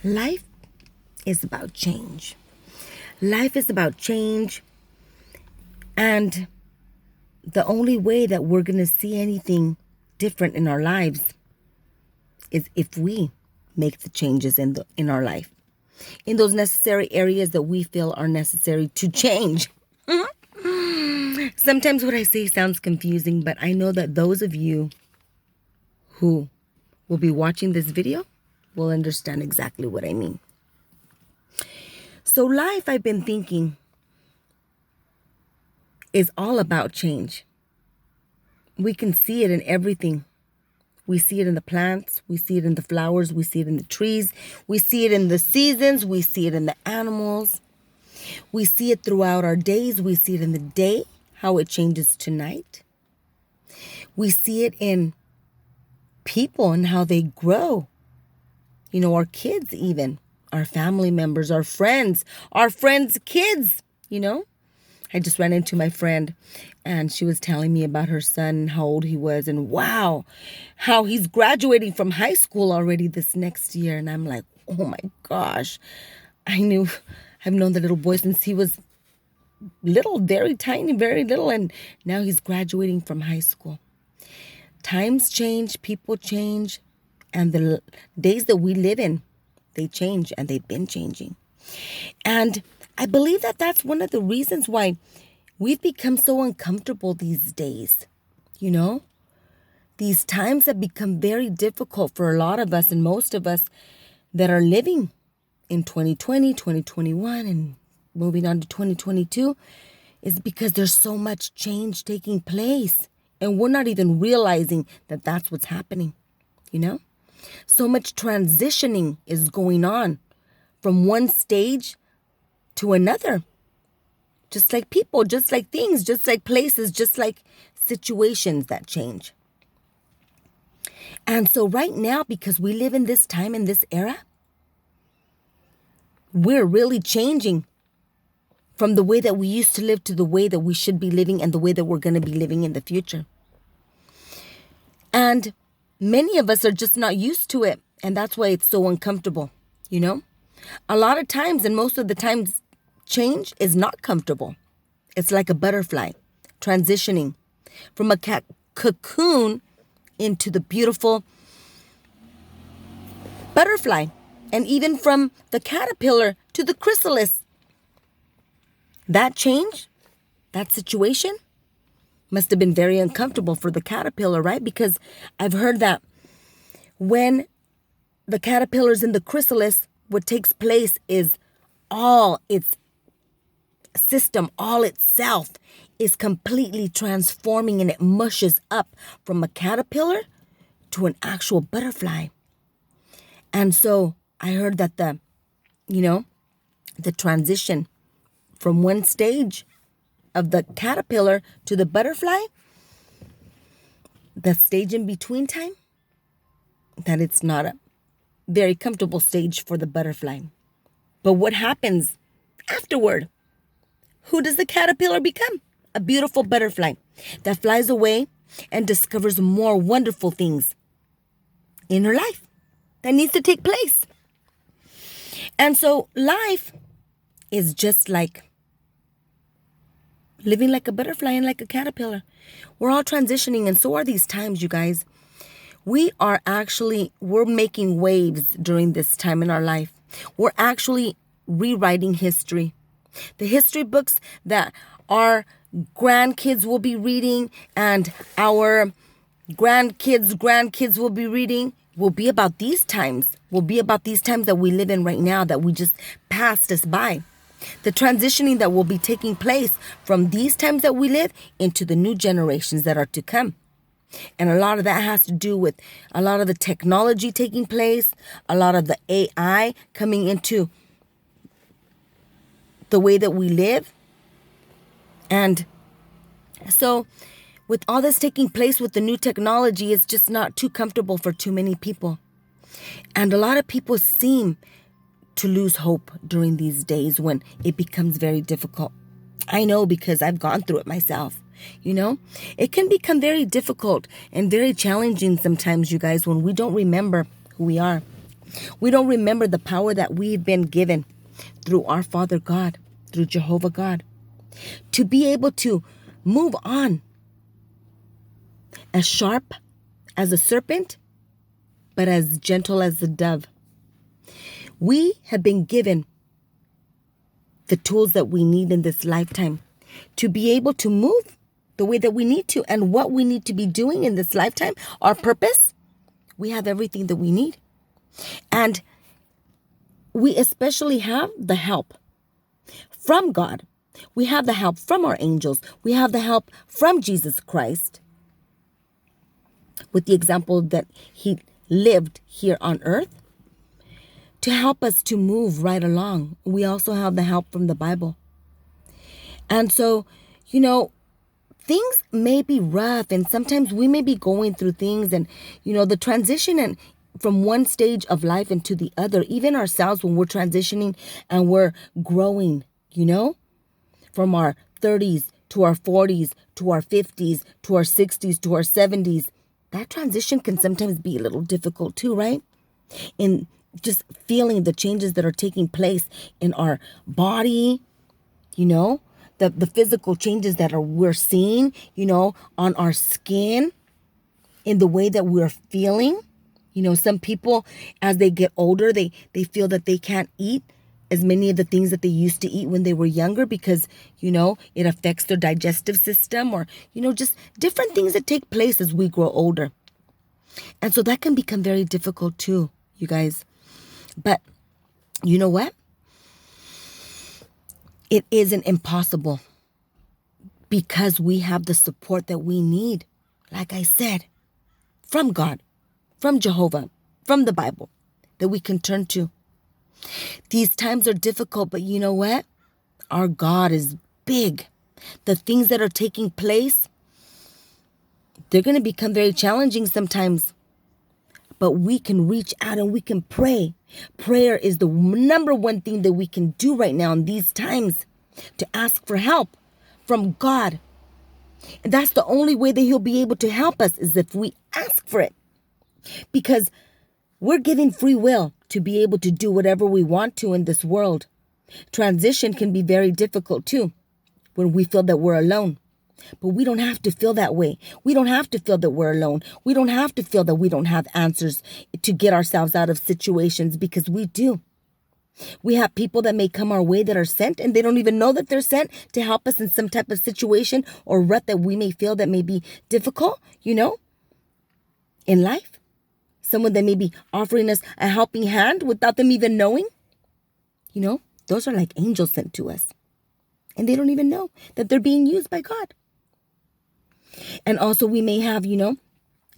Life is about change. Life is about change. And the only way that we're going to see anything different in our lives is if we make the changes in our life, in those necessary areas that we feel are necessary to change. Sometimes what I say sounds confusing, but I know that those of you who will be watching this video will understand exactly what I mean. So life, I've been thinking, is all about change. We can see it in everything. We see it in the plants. We see it in the flowers. We see it in the trees. We see it in the seasons. We see it in the animals. We see it throughout our days. We see it in the day, how it changes to night. We see it in people and how they grow. You know, our kids even, our family members, our friends' kids, you know. I just ran into my friend and she was telling me about her son and how old he was. And wow, how he's graduating from high school already this next year. And I'm like, oh my gosh. I've known the little boy since he was little, very tiny, very little. And now he's graduating from high school. Times change, people change. And the days that we live in, they change, and they've been changing. And I believe that that's one of the reasons why we've become so uncomfortable these days. You know, these times have become very difficult for a lot of us, and most of us that are living in 2020, 2021, and moving on to 2022 is because there's so much change taking place. And we're not even realizing that that's what's happening, you know? So much transitioning is going on from one stage to another. Just like people, just like things, just like places, just like situations that change. And so right now, because we live in this time, in this era, we're really changing from the way that we used to live to the way that we should be living and the way that we're going to be living in the future. And many of us are just not used to it. And that's why it's so uncomfortable, you know? A lot of times, and most of the times, change is not comfortable. It's like a butterfly transitioning from a cocoon into the beautiful butterfly. And even from the caterpillar to the chrysalis. That change, that situation, must have been very uncomfortable for the caterpillar, right? Because I've heard that when the caterpillar's in the chrysalis, what takes place is all its system, all itself is completely transforming, and it mushes up from a caterpillar to an actual butterfly. And so I heard that the transition from one stage of the caterpillar to the butterfly, the stage in between time, that it's not a very comfortable stage for the butterfly. But what happens afterward? Who does the caterpillar become? A beautiful butterfly that flies away and discovers more wonderful things in her life that needs to take place. And so life is just like living like a butterfly and like a caterpillar. We're all transitioning, and so are these times, you guys. We're making waves during this time in our life. We're actually rewriting history. The history books that our grandkids will be reading and our grandkids will be reading will be about these times. Will be about these times that we live in right now that we just passed us by. The transitioning that will be taking place from these times that we live into the new generations that are to come. And a lot of that has to do with a lot of the technology taking place, a lot of the AI coming into the way that we live. And so with all this taking place with the new technology, it's just not too comfortable for too many people. And a lot of people seem to lose hope during these days when it becomes very difficult. I know, because I've gone through it myself. You know, it can become very difficult and very challenging sometimes, you guys, when we don't remember who we are, We don't remember the power that we've been given through our Father God, through Jehovah God, to be able to move on as sharp as a serpent, but as gentle as a dove. We have been given the tools that we need in this lifetime to be able to move the way that we need to and what we need to be doing in this lifetime, our purpose. We have everything that we need. And we especially have the help from God. We have the help from our angels. We have the help from Jesus Christ, with the example that he lived here on earth to help us to move right along. We also have the help from the Bible. And so, things may be rough, and sometimes we may be going through things, and, the transition and from one stage of life into the other, even ourselves when we're transitioning and we're growing, from our 30s to our 40s to our 50s to our 60s to our 70s. That transition can sometimes be a little difficult too, right? In just feeling the changes that are taking place in our body, the physical changes that we're seeing, on our skin, in the way that we're feeling. Some people, as they get older, they feel that they can't eat as many of the things that they used to eat when they were younger because, it affects their digestive system, or, just different things that take place as we grow older. And so that can become very difficult too, you guys. But you know what? It isn't impossible because we have the support that we need, like I said, from God, from Jehovah, from the Bible, that we can turn to. These times are difficult, but you know what? Our God is big. The things that are taking place, they're going to become very challenging sometimes. But we can reach out and we can pray. Prayer is the number one thing that we can do right now in these times, to ask for help from God. And that's the only way that he'll be able to help us, is if we ask for it. Because we're given free will to be able to do whatever we want to in this world. Transition can be very difficult too, when we feel that we're alone. But we don't have to feel that way. We don't have to feel that we're alone. We don't have to feel that we don't have answers to get ourselves out of situations, because we do. We have people that may come our way that are sent, and they don't even know that they're sent to help us in some type of situation or rut that we may feel that may be difficult, in life. Someone that may be offering us a helping hand without them even knowing. Those are like angels sent to us. And they don't even know that they're being used by God. And also we may have,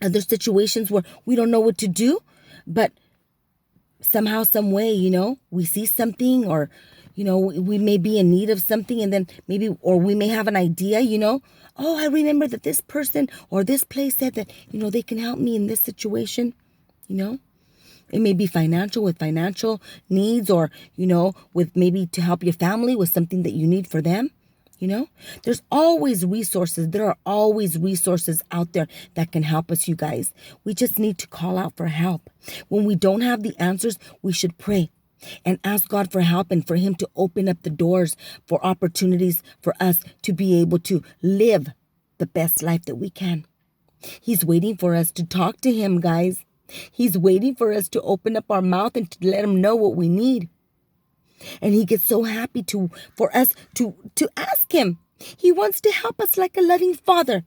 other situations where we don't know what to do, but somehow, some way, we see something, or, we may be in need of something, and then or we may have an idea, oh, I remember that this person or this place said that, they can help me in this situation, It may be financial, with financial needs, or, with maybe to help your family with something that you need for them. There's always resources. There are always resources out there that can help us, you guys. We just need to call out for help. When we don't have the answers, we should pray and ask God for help, and for him to open up the doors for opportunities for us to be able to live the best life that we can. He's waiting for us to talk to him, guys. He's waiting for us to open up our mouth and to let him know what we need. And he gets so happy for us to ask him. He wants to help us like a loving father,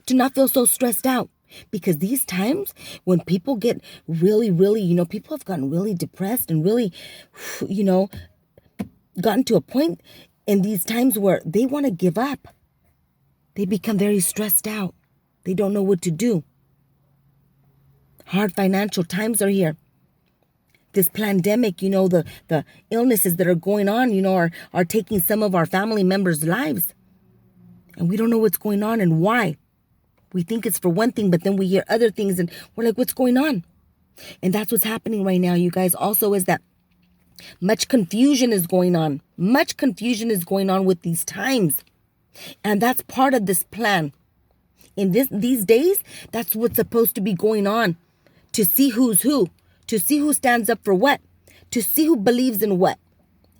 to not feel so stressed out. Because these times when people get really, really, people have gotten really depressed and really, gotten to a point in these times where they want to give up. They become very stressed out. They don't know what to do. Hard financial times are here. This pandemic, the illnesses that are going on, are taking some of our family members' lives. And we don't know what's going on and why. We think it's for one thing, but then we hear other things and we're like, what's going on? And that's what's happening right now, you guys. Also, is that much confusion is going on. Much confusion is going on with these times. And that's part of this plan. In these days, that's what's supposed to be going on. To see who's who. to see who stands up for what, to see who believes in what.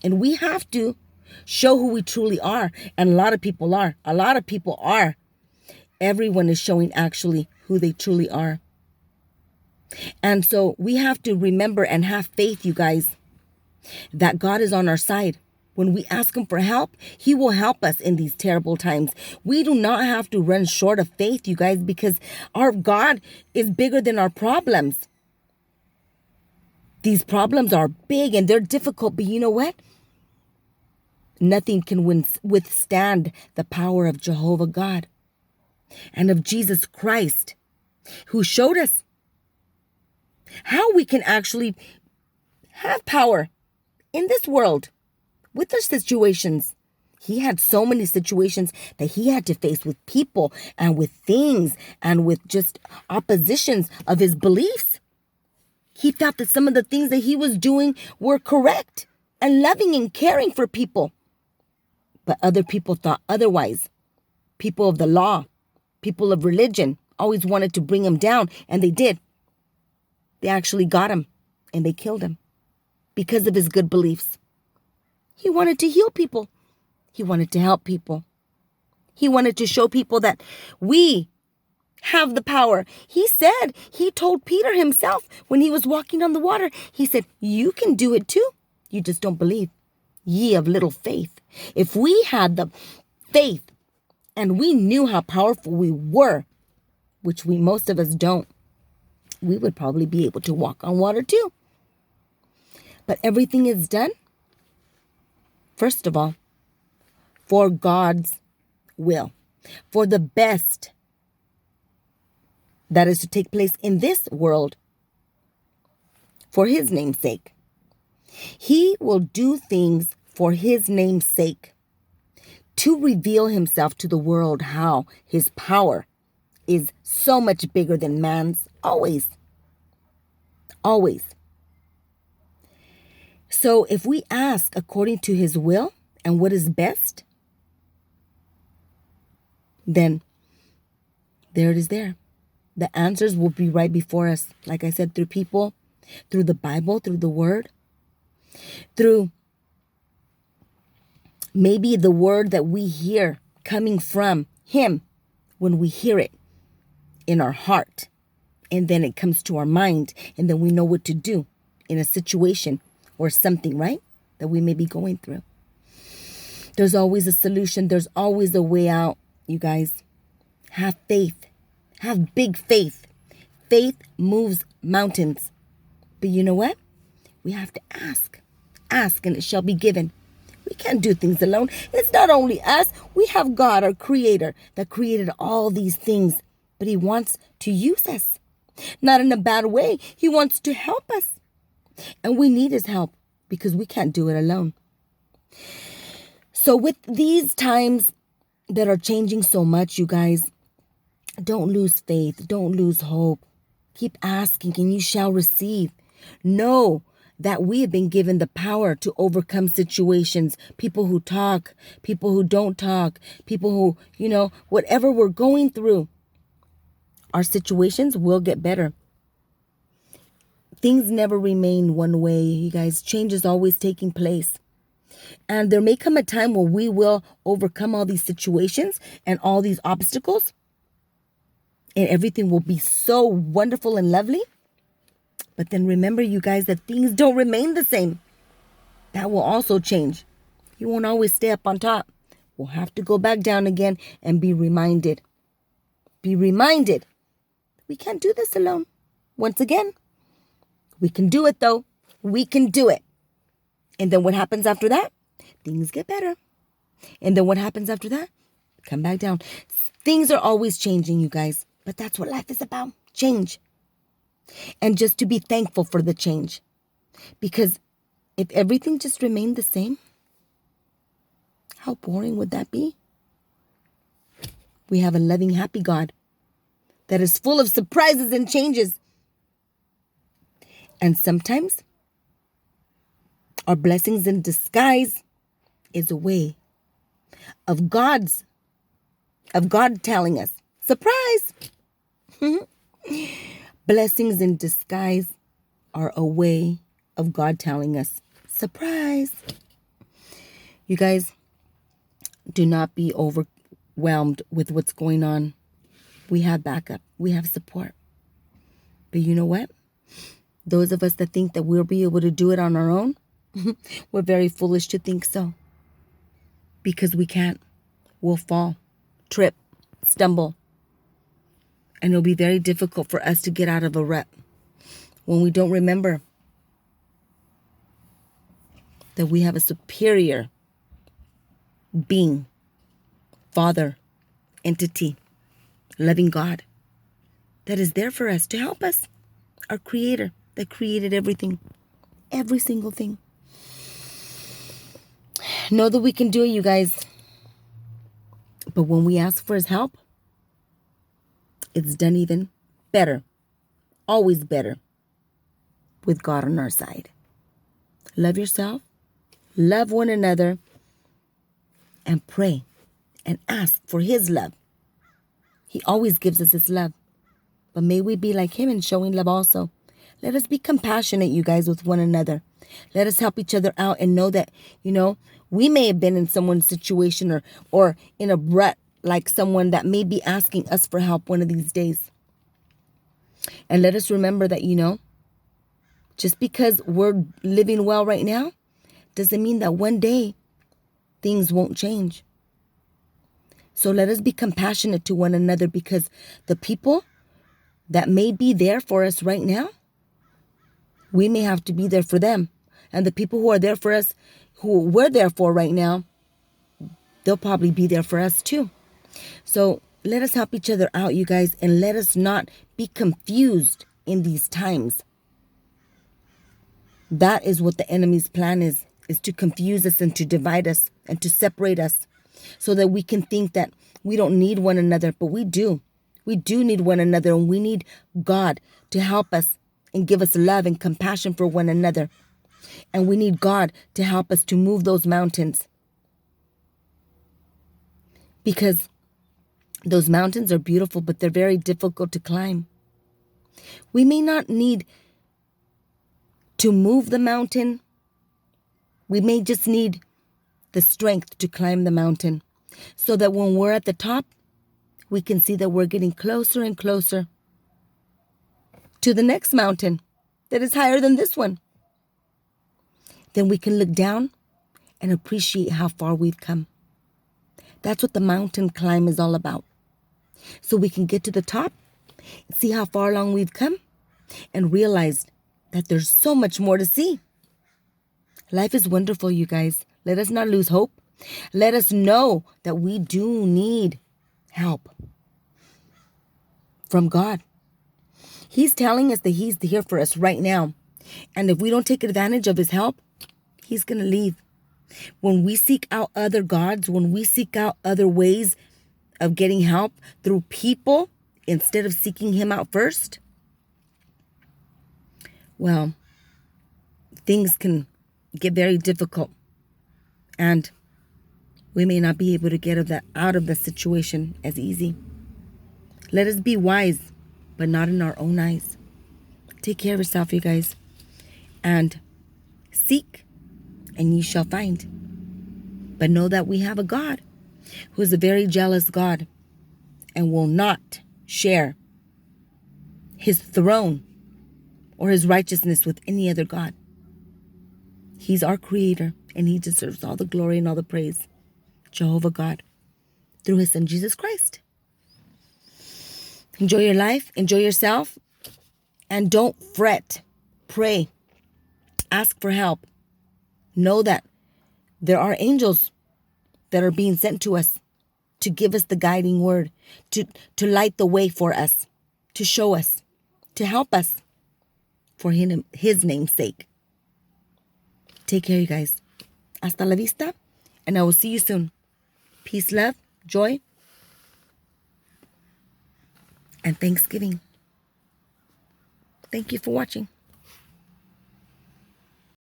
And we have to show who we truly are. And a lot of people are. A lot of people are. Everyone is showing actually who they truly are. And so we have to remember and have faith, you guys, that God is on our side. When we ask him for help, he will help us in these terrible times. We do not have to run short of faith, you guys, because our God is bigger than our problems. These problems are big and they're difficult, but you know what? Nothing can withstand the power of Jehovah God and of Jesus Christ, who showed us how we can actually have power in this world with our situations. He had so many situations that he had to face with people and with things and with just oppositions of his beliefs. He thought that some of the things that he was doing were correct and loving and caring for people. But other people thought otherwise. People of the law, people of religion always wanted to bring him down, and they did. They actually got him and they killed him because of his good beliefs. He wanted to heal people. He wanted to help people. He wanted to show people that we have the power. He told Peter himself when he was walking on the water, he said, you can do it too. You just don't believe. Ye of little faith. If we had the faith and we knew how powerful we were, which most of us don't, we would probably be able to walk on water too. But everything is done, first of all, for God's will, for the best that is to take place in this world, for his name's sake. He will do things for his name's sake, to reveal himself to the world how his power is so much bigger than man's, always. Always. So if we ask according to his will and what is best, then there it is there. The answers will be right before us. Like I said, through people, through the Bible, through the word, through maybe the word that we hear coming from him when we hear it in our heart. And then it comes to our mind, and then we know what to do in a situation or something, right? That we may be going through. There's always a solution. There's always a way out, you guys. Have faith. Have big faith. Faith moves mountains. But you know what? We have to ask. Ask and it shall be given. We can't do things alone. It's not only us. We have God, our creator, that created all these things. But he wants to use us. Not in a bad way. He wants to help us. And we need his help because we can't do it alone. So with these times that are changing so much, you guys, don't lose faith. Don't lose hope. Keep asking and you shall receive. Know that we have been given the power to overcome situations. People who talk, people who don't talk, people who, whatever we're going through, our situations will get better. Things never remain one way, you guys. Change is always taking place. And there may come a time where we will overcome all these situations and all these obstacles. And everything will be so wonderful and lovely. But then remember, you guys, that things don't remain the same. That will also change. You won't always stay up on top. We'll have to go back down again and be reminded. Be reminded. We can't do this alone. Once again, we can do it though. We can do it. And then what happens after that? Things get better. And then what happens after that? Come back down. Things are always changing, you guys. But that's what life is about. Change. And just to be thankful for the change. Because if everything just remained the same, how boring would that be? We have a loving, happy God that is full of surprises and changes. And sometimes our blessings in disguise is a way of God telling us, surprise! Blessings in disguise are a way of God telling us, surprise. You guys, do not be overwhelmed with what's going on. We have backup. We have support. But you know what? Those of us that think that we'll be able to do it on our own, we're very foolish to think so. Because we can't. We'll fall, trip, stumble. And it'll be very difficult for us to get out of a rut when we don't remember that we have a superior being, Father, entity, loving God that is there for us to help us. Our Creator that created everything, every single thing. Know that we can do it, you guys. But when we ask for His help, it's done even better. Always better with God on our side. Love yourself. Love one another. And pray and ask for His love. He always gives us His love. But may we be like Him in showing love also. Let us be compassionate, you guys, with one another. Let us help each other out and know that, we may have been in someone's situation or in a rut like someone that may be asking us for help one of these days. And let us remember that, just because we're living well right now doesn't mean that one day things won't change. So let us be compassionate to one another, because the people that may be there for us right now, we may have to be there for them. And the people who are there for us, who we're there for right now, they'll probably be there for us too. So let us help each other out, you guys, and let us not be confused in these times. That is what the enemy's plan is to confuse us and to divide us and to separate us so that we can think that we don't need one another, but we do. We do need one another, and we need God to help us and give us love and compassion for one another. And we need God to help us to move those mountains. Because those mountains are beautiful, but they're very difficult to climb. We may not need to move the mountain. We may just need the strength to climb the mountain, so that when we're at the top, we can see that we're getting closer and closer to the next mountain that is higher than this one. Then we can look down and appreciate how far we've come. That's what the mountain climb is all about. So we can get to the top, see how far along we've come, and realize that there's so much more to see. Life is wonderful, you guys. Let us not lose hope. Let us know that we do need help from God. He's telling us that He's here for us right now. And if we don't take advantage of His help, He's going to leave. When we seek out other gods, when we seek out other ways of getting help through people instead of seeking Him out first, well, things can get very difficult. And we may not be able to get out of the situation as easy. Let us be wise, but not in our own eyes. Take care of yourself, you guys. And seek, and ye shall find. But know that we have a God who is a very jealous God and will not share His throne or His righteousness with any other God. He's our Creator, and He deserves all the glory and all the praise. Jehovah God, through His Son, Jesus Christ. Enjoy your life. Enjoy yourself. And don't fret. Pray. Ask for help. Know that there are angels that are being sent to us to give us the guiding word, to light the way for us, to show us, to help us for His name's sake. Take care, you guys. Hasta la vista. And I will see you soon. Peace, love, joy, and Thanksgiving. Thank you for watching.